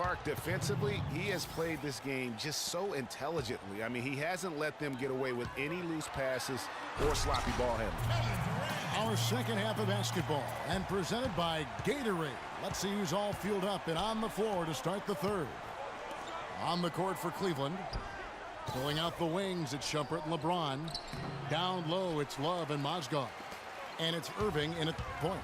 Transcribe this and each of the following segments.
Clark, defensively, he has played this game just so intelligently. I mean, he hasn't let them get away with any loose passes or sloppy ball handling. Our second half of basketball and presented by Gatorade. Let's see who's all fueled up and on the floor to start the third. On the court for Cleveland. Pulling out the wings, it's Shumpert and LeBron. Down low, it's Love and Mozgov. And it's Irving in at point.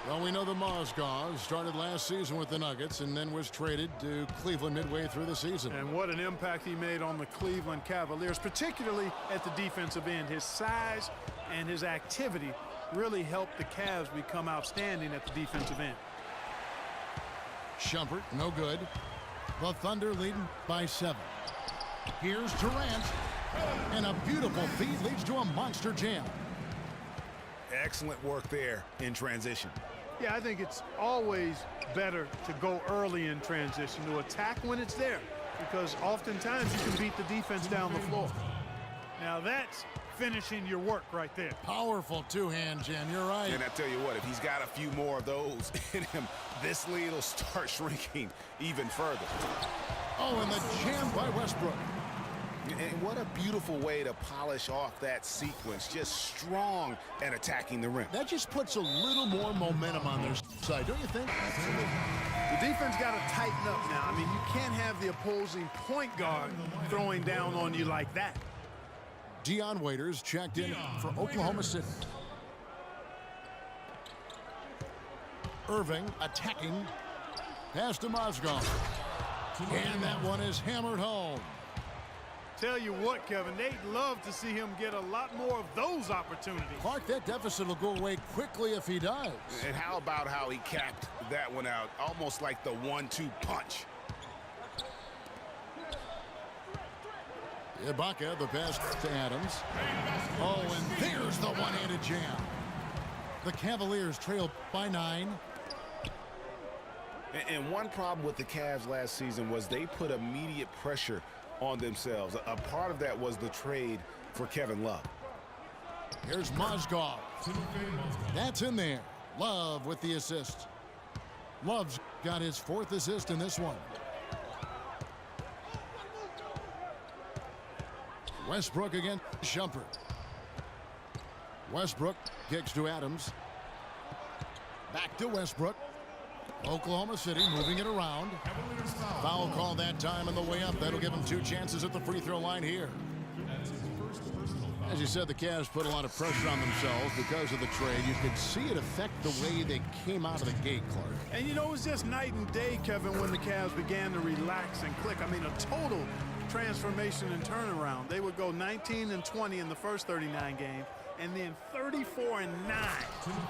Well, we know the Mozgov started last season with the Nuggets and then was traded to Cleveland midway through the season. And what an impact he made on the Cleveland Cavaliers, particularly at the defensive end. His size and his activity really helped the Cavs become outstanding at the defensive end. Shumpert, no good. The Thunder leading by 7. Here's Durant. And a beautiful feed leads to a monster jam. Excellent work there in transition. Yeah, I think it's always better to go early in transition, to attack when it's there, because oftentimes you can beat the defense down the floor. Now that's finishing your work right there. Powerful two-hand jam, you're right. And I tell you what, if he's got a few more of those in him, this lead will start shrinking even further. Oh, and the jam by Westbrook. And what a beautiful way to polish off that sequence. Just strong and attacking the rim. That just puts a little more momentum on their side, don't you think? The defense got to tighten up now. I mean, you can't have the opposing point guard throwing down on you like that. Dion Waiters checked in for Oklahoma City. Irving attacking. Pass to Mozgov. And that one is hammered home. Tell you what, Kevin, they'd love to see him get a lot more of those opportunities. Clark, that deficit will go away quickly if he does. And how about how he capped that one out, almost like the 1-2 punch. Ibaka, the pass to Adams. Oh, and there's the one-handed jam. The Cavaliers trail by 9. And one problem with the Cavs last season was they put immediate pressure on themselves. A part of that was the trade for Kevin Love. Here's Mozgov. That's in there. Love with the assist. Love's got his 4th assist in this one. Westbrook against Shumpert. Westbrook kicks to Adams. Back to Westbrook. Oklahoma City moving it around. Foul call that time on the way up. That'll give them 2 chances at the free throw line here. As you said, the Cavs put a lot of pressure on themselves because of the trade. You could see it affect the way they came out of the gate, Clark. And you know, it was just night and day, Kevin, when the Cavs began to relax and click. I mean, a total transformation and turnaround. They would go 19-20 in the first 39 games, and then 34-9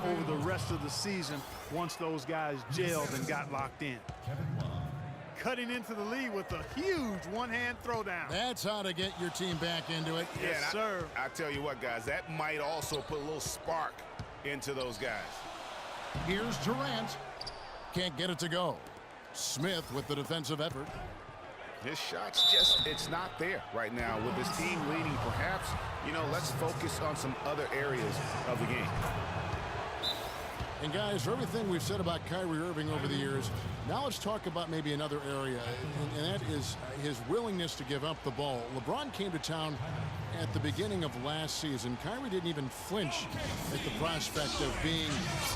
over the rest of the season once those guys gelled and got locked in. Cutting into the lead with a huge one-hand throwdown. That's how to get your team back into it. Yes, sir. I tell you what, guys, that might also put a little spark into those guys. Here's Durant. Can't get it to go. Smith with the defensive effort. His shot's just, it's not there right now. With his team leading, perhaps, you know, let's focus on some other areas of the game. And guys, for everything we've said about Kyrie Irving over the years, now let's talk about maybe another area, and that is his willingness to give up the ball. LeBron came to town at the beginning of last season. Kyrie didn't even flinch at the prospect of being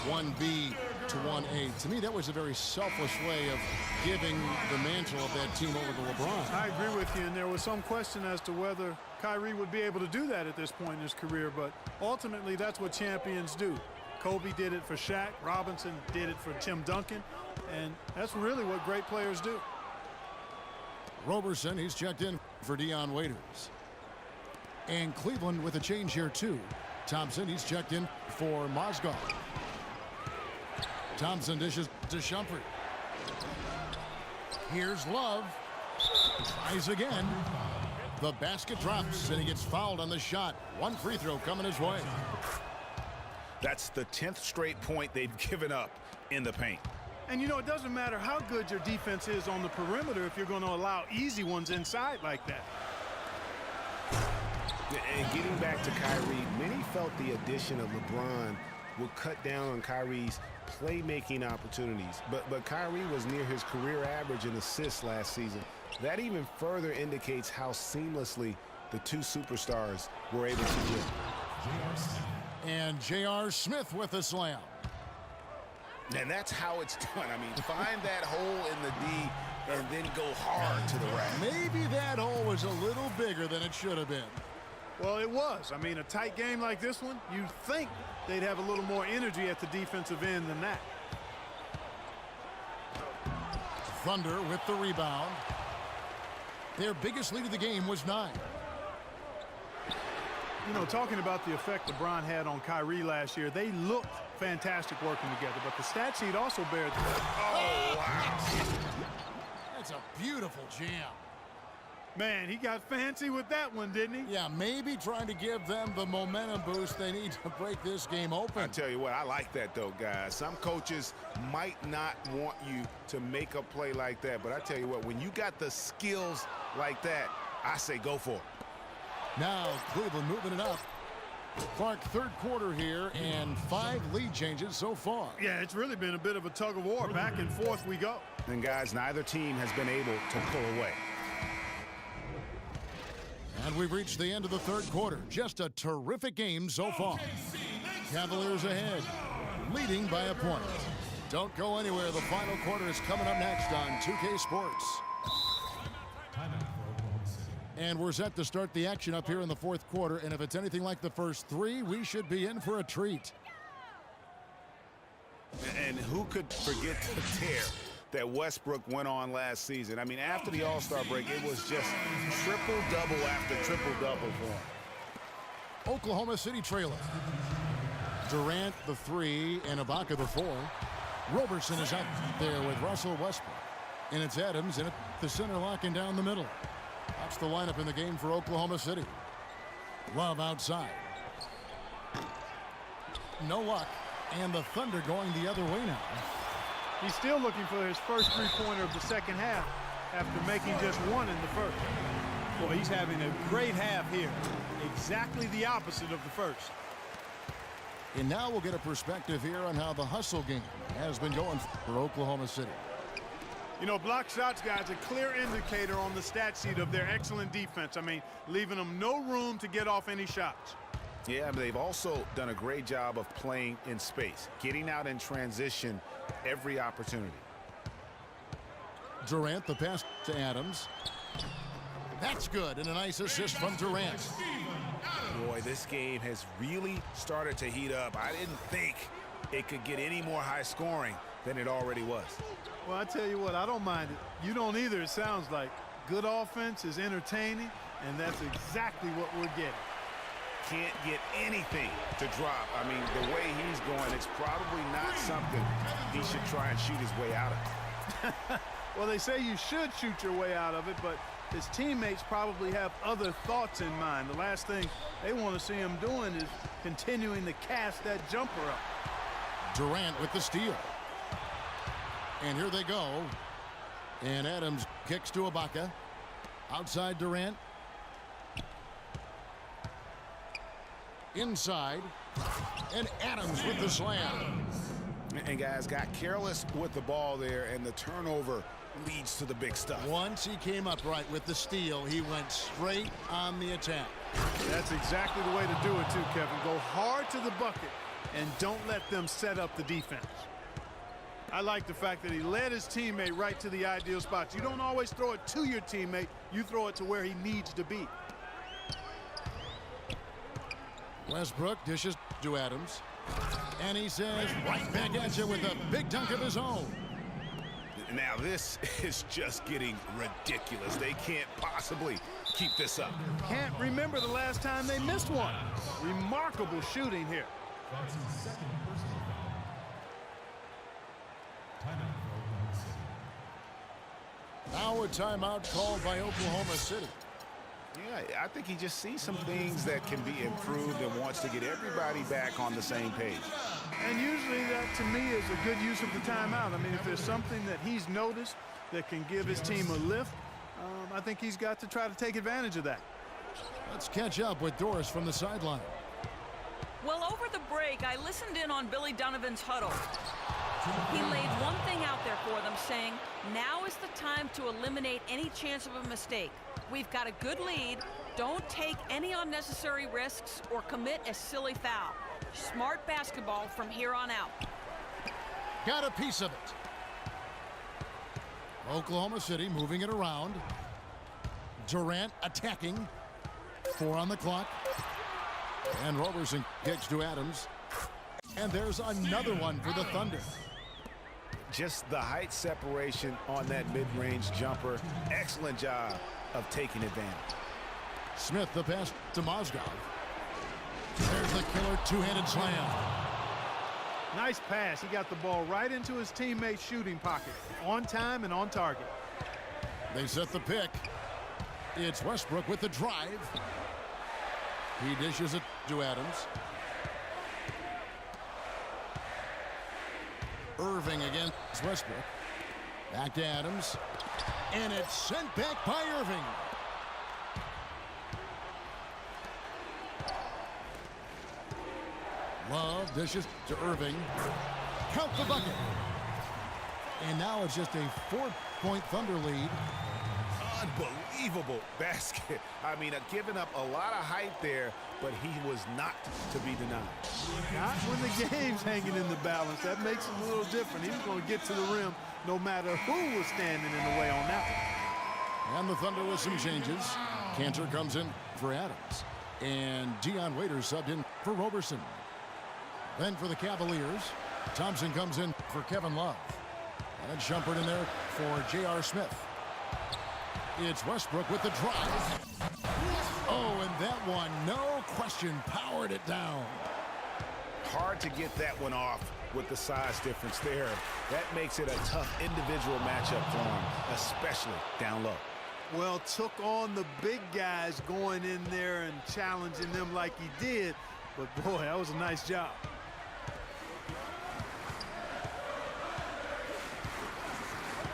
1B to 1A. To me, that was a very selfless way of giving the mantle of that team over to LeBron. I agree with you, and there was some question as to whether Kyrie would be able to do that at this point in his career, but ultimately that's what champions do. Kobe did it for Shaq. Robinson did it for Tim Duncan. And that's really what great players do. Roberson, he's checked in for Dion Waiters. And Cleveland with a change here, too. Thompson, he's checked in for Mozgov. Thompson dishes to Shumpert. Here's Love. Tries again. The basket drops, and he gets fouled on the shot. 1 free throw coming his way. That's the 10th straight point they've given up in the paint. And, you know, it doesn't matter how good your defense is on the perimeter if you're going to allow easy ones inside like that. And getting back to Kyrie, many felt the addition of LeBron would cut down on Kyrie's playmaking opportunities. But Kyrie was near his career average in assists last season. That even further indicates how seamlessly the two superstars were able to do. And J.R. Smith with a slam. And that's how it's done. I mean, find that hole in the D and then go hard to the rack. Maybe that hole was a little bigger than it should have been. Well, it was. I mean, a tight game like this one, you'd think they'd have a little more energy at the defensive end than that. Thunder with the rebound. Their biggest lead of the game was 9. You know, talking about the effect LeBron had on Kyrie last year, they looked fantastic working together, but the stat sheet also bears. Oh, wow. That's a beautiful jam. Man, he got fancy with that one, didn't he? Yeah, maybe trying to give them the momentum boost they need to break this game open. I tell you what, I like that, though, guys. Some coaches might not want you to make a play like that, but I tell you what, when you got the skills like that, I say go for it. Now Cleveland moving it up. Clark, third quarter here, and 5 lead changes so far. Yeah, it's really been a bit of a tug of war. Back and forth we go. And, guys, neither team has been able to pull away. And we've reached the end of the third quarter. Just a terrific game so far. Cavaliers ahead, leading by a point. Don't go anywhere. The final quarter is coming up next on 2K Sports. And we're set to start the action up here in the fourth quarter. And if it's anything like the first 3, we should be in for a treat. And who could forget the tear that Westbrook went on last season? I mean, after the All-Star break, it was just triple-double after triple-double for him. Oklahoma City trailing. Durant the 3 and Ibaka the 4. Roberson is out there with Russell Westbrook. And it's Adams in at the center, locking down the middle. That's the lineup in the game for Oklahoma City. Love outside. No luck. And the Thunder going the other way now. He's still looking for his first three-pointer of the second half after making just one in the first. Boy, he's having a great half here. Exactly the opposite of the first. And now we'll get a perspective here on how the hustle game has been going for Oklahoma City. You know, block shots, guys, a clear indicator on the stat sheet of their excellent defense. I mean, leaving them no room to get off any shots. Yeah, but they've also done a great job of playing in space, getting out in transition every opportunity. Durant, the pass to Adams. That's good, and a nice assist from Durant. Boy, this game has really started to heat up. I didn't think it could get any more high scoring than it already was. Well, I tell you what, I don't mind it. You don't either, it sounds like. Good offense is entertaining, and that's exactly what we're getting. Can't get anything to drop. I mean, the way he's going, it's probably not something he should try and shoot his way out of. Well, they say you should shoot your way out of it, but his teammates probably have other thoughts in mind. The last thing they want to see him doing is continuing to cast that jumper up. Durant with the steal. And here they go. And Adams kicks to Ibaka. Outside Durant. Inside. And Adams with the slam. And guys got careless with the ball there, and the turnover leads to the big stuff. Once he came up right with the steal, he went straight on the attack. That's exactly the way to do it too, Kevin. Go hard to the bucket and don't let them set up the defense. I like the fact that he led his teammate right to the ideal spots. You don't always throw it to your teammate. You throw it to where he needs to be. Westbrook dishes to Adams. And he says right back at you with a big dunk of his own. Now this is just getting ridiculous. They can't possibly keep this up. Can't remember the last time they missed one. Remarkable shooting here. Now a timeout called by Oklahoma City. Yeah, I think he just sees some things that can be improved and wants to get everybody back on the same page. And usually that, to me, is a good use of the timeout. I mean, if there's something that he's noticed that can give his team a lift, I think he's got to try to take advantage of that. Let's catch up with Doris from the sideline. Well, over the break, I listened in on Billy Donovan's huddle. He laid one thing out there for them, saying, now is the time to eliminate any chance of a mistake. We've got a good lead. Don't take any unnecessary risks or commit a silly foul. Smart basketball from here on out. Got a piece of it. Oklahoma City moving it around. Durant attacking. 4 on the clock. And Roberson kicks to Adams. And there's another one for the Thunder. Just the height separation on that mid-range jumper. Excellent job of taking advantage. Smith the pass to Mozgov. There's the killer two-handed slam. Nice pass. He got the ball right into his teammate's shooting pocket. On time and on target. They set the pick. It's Westbrook with the drive. He dishes it to Adams. Irving against Westbrook. Back to Adams. And it's sent back by Irving. Love dishes to Irving. Count the bucket. And now it's just a 4-point Thunder lead. Unbelievable basket. I mean, giving up a lot of height there, but he was not to be denied. Not when the game's hanging in the balance. That makes it a little different. He was going to get to the rim no matter who was standing in the way on that one. And the Thunder with some changes. Cantor comes in for Adams. And Dion Waiters subbed in for Roberson. Then for the Cavaliers, Thompson comes in for Kevin Love. And Shumpert in there for J.R. Smith. It's Westbrook with the drive. Oh, and that one, no question, powered it down. Hard to get that one off with the size difference there. That makes it a tough individual matchup for him, especially down low. Well, took on the big guys going in there and challenging them like he did. But, boy, that was a nice job.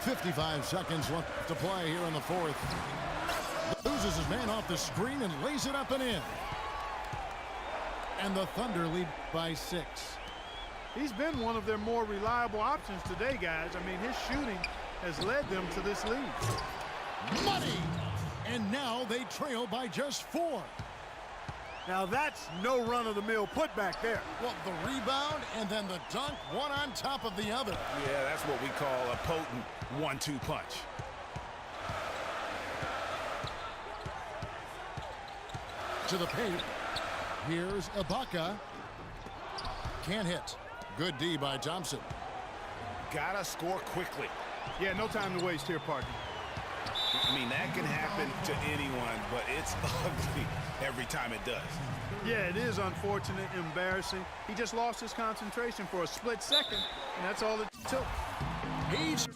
.55 seconds left to play here in the fourth. Loses his man off the screen and lays it up and in. And the Thunder lead by 6. He's been one of their more reliable options today, guys. I mean, his shooting has led them to this lead. Money! And now they trail by just 4. Now that's no run-of-the-mill putback there. Well, the rebound and then the dunk, one on top of the other. Yeah, that's what we call a potent 1-2 punch. To the paint. Here's Ibaka. Can't hit. Good D by Thompson. Gotta score quickly. Yeah, no time to waste here, partner. I mean, that can happen to anyone, but it's ugly every time it does. Yeah, it is unfortunate, embarrassing. He just lost his concentration for a split second, and that's all it took. He's